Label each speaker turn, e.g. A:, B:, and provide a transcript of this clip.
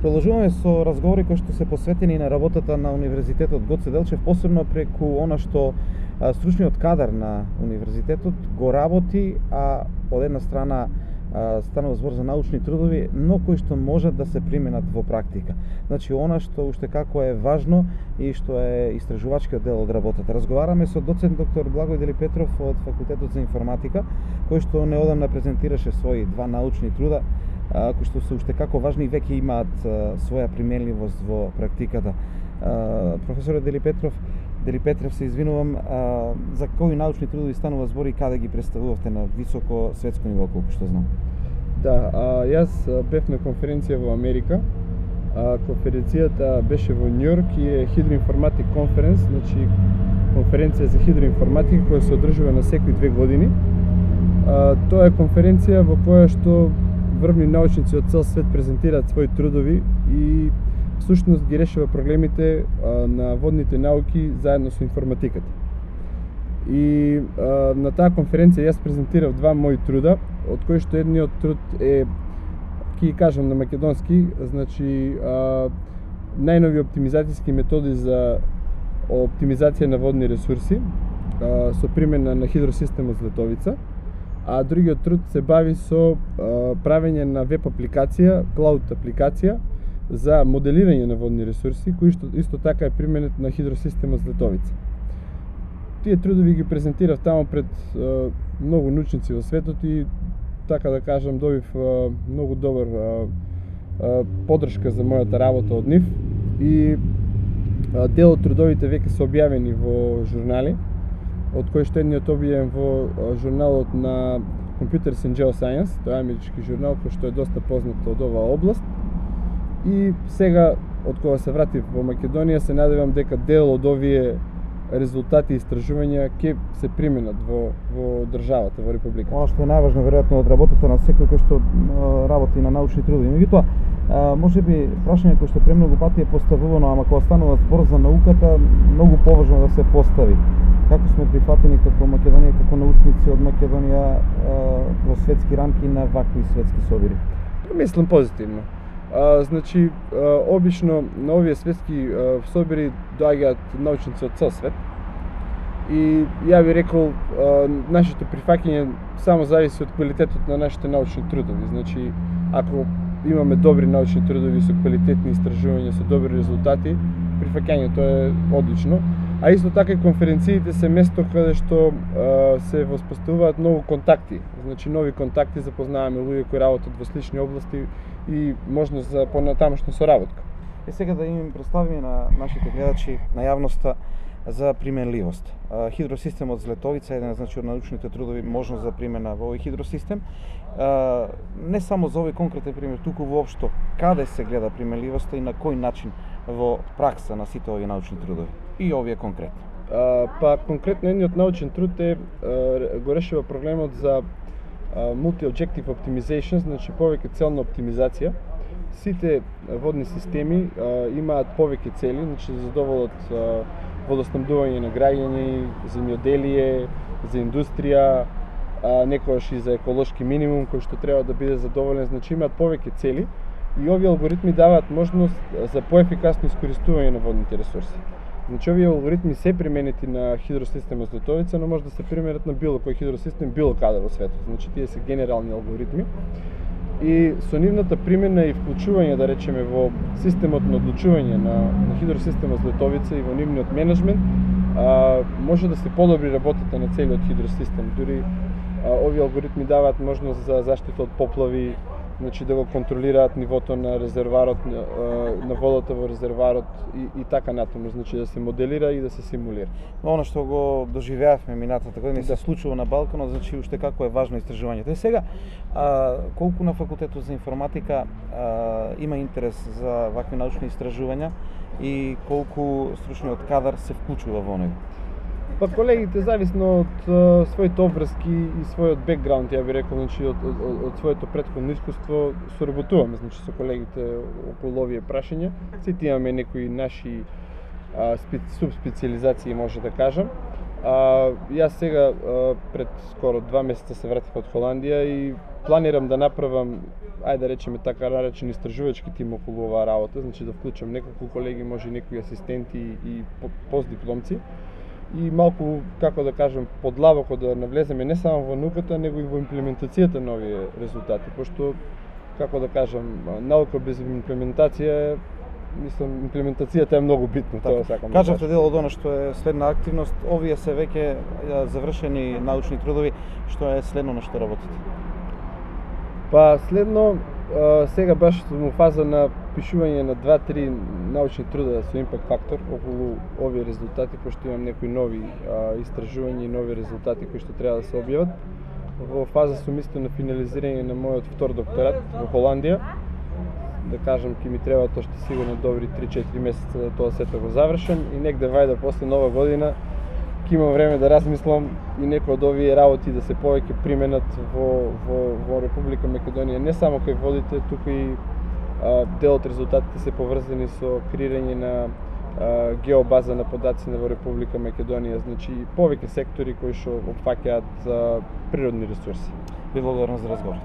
A: Продолжуваме со разговори кои што се посветени на работата на Универзитетот Гоце Делчев, посебно преку она што стручниот кадар на универзитетот го работи, а од една страна станува збор за научни трудови, но кои што можат да се применат во практика. Значи, она што уште како е важно и што е истражувачкиот дел од работата. Разговараме со доцент доктор Благој Делипетров од Факултетот за информатика, кој што неодамна презентираше своји два научни труда, кои што се уште како важни и веќе имаат своја применливост во практиката. Професорот Делипетров, се извинувам, за кои научни трудови станува збор и каде ги представувавте на високо светско ниво, колку што знам?
B: Да, јас бев на конференција во Америка. Конференцијата беше во Њујорк и е Hydroinformatic Conference, значи конференција за хидроинформатика која се одржува на секои 2 години. Тоа е конференција во која што врвни научници од цел свет презентираат своји трудови и всушност ги решава проблемите на водните науки заедно со информатиката. И на таа конференција јас презентирав два мои труда, од кои што едниот труд е, ќе кажам на македонски, значи најнови оптимизацијски методи за оптимизација на водни ресурси со примена на хидросистемот Златовица, а другиот труд се бави со правење на веб апликација, клауд апликација за моделирање на водни ресурси, кои што исто така е применет на хидросистемот Златовица. Тие трудови ги презентирав таму пред многу научници во светот и така да кажам добив многу добар поддршка за мојата работа од нив и дел од трудовите веќе се објавени во журнали, од кои што едниот објавен во журналот на Computers and Geoscience, тоа е амерички журнал кој што е доста познат од оваа област. И сега, од кога се вратив во Македонија, се надевам дека дел од овие резултати и истражувања ќе се применат во државата, во републиката.
A: Она што е најважно веројатно од работата на секој кој што работи на научни трудови. Меѓутоа, можеби прашање кое што премногу пати е поставувано, ама кога станува збор за науката, многу поважно да се постави. Како сме прифатени како Македонија, како научници од Македонија во светски рамки на вакви светски собири?
B: Мислам позитивно. Значи, обично на овие светски собири доаѓаат научници од цел свет. И ја би рекол, нашето прифаќање само зависи од квалитетот на нашите научни трудови. Значи, ако имаме добри научни трудови со квалитетни истражувања, со добри резултати, прифаќањето е одлично. А исто така и конференциите се место каде што се воспоставуваат многу контакти. Значи, нови контакти, запознаваме луѓе кои работат во слични области и можност за понатамошна соработка.
A: Сега да им представиме на нашите гледачи, на јавноста, за применливост. Хидросистемот Златовица е еден значи од научните трудови можност за примена во овој хидросистем. Не само за овој конкретен пример, туку воопшто каде се гледа применливоста и на кој начин во пракса на сите овие научни трудови и овие конкретно.
B: Па конкретно едниот научен труд го решава проблемот за multi-objective optimization, значи повеќе целна оптимизација. Сите водни системи имаат повеќе цели, значи за задоволат водоснабдување на граѓани, земјоделие, за индустрија, некогаш и за еколошки минимум кој што треба да биде задоволен, значи имаат повеќе цели и овие алгоритми даваат можност за поефикасно искористување на водните ресурси. Значи овие алгоритми се применети на хидросистемот Златовица, но може да се применат на било кој хидросистем било каде во светот. Значи тие се генерални алгоритми. И со нивната примена и вклучување, да речеме, во системот на одлучување на хидросистемот Златовица и во нивниот менеджмент, може да се подобри работата на целиот хидросистем. Дури овие алгоритми даваат можност за заштита од поплави, значи да го контролираат нивото на резерварот, на водата во резерварот и така натаму, значи да се моделира и да се симулира.
A: Она што го доживеавме минатата година се случува на Балканот, значи уште како е важно истражувањето. И сега, колку на Факултетот за информатика има интерес за вакви научни истражувања и колку стручниот кадар се вклучува во него?
B: Па колегите, зависно од своите обврски и својот бекграунд, ја би рекол, значи од своето претходно искуство, соработуваме, значи со колегите околу овие прашања. Сите имаме некои наши субспециализации, може да кажам. Јас сега пред скоро 2 месеца се вратив од Холандија и планирам да направам, ајде да речеме така наречен истражувачки тим околу оваа работа, значи да вклучам неколку колеги, може и некои асистенти и постдипломци и малку, како да кажем, подлабоко да навлеземе не само во науката, него и во имплементацијата на овие резултати, пошто, како да кажем, наука без имплементација, мислам, имплементацијата е многу битна, тоа сакам да кажам.
A: Кажавте дел од она што е следна активност, овие се веќе завршени научни трудови, што е следно на што работите?
B: Па следно, сега баш сум во фаза на пишување на 2-3 научни труда со импакт фактор околу овие резултати, пошто имам некои нови истражувања и нови резултати кои што треба да се објават. Во фаза сум исто на финализирање на мојот втор докторат во Холандија. Да кажам, ќе ми треба тоа што сигурно добри 3-4 месеца да тоа сето го завршам и негде вајде после нова година ќе имам време да размислам и некои од овие работи да се повеќе применат во Република Македонија, не само кај водите, туку и дел од резултатите се поврзани со креирање на геобаза на подаци во Република Македонија, значи повеќе сектори кои што опфаќаат природни ресурси.
A: Ви благодарам за разговорот.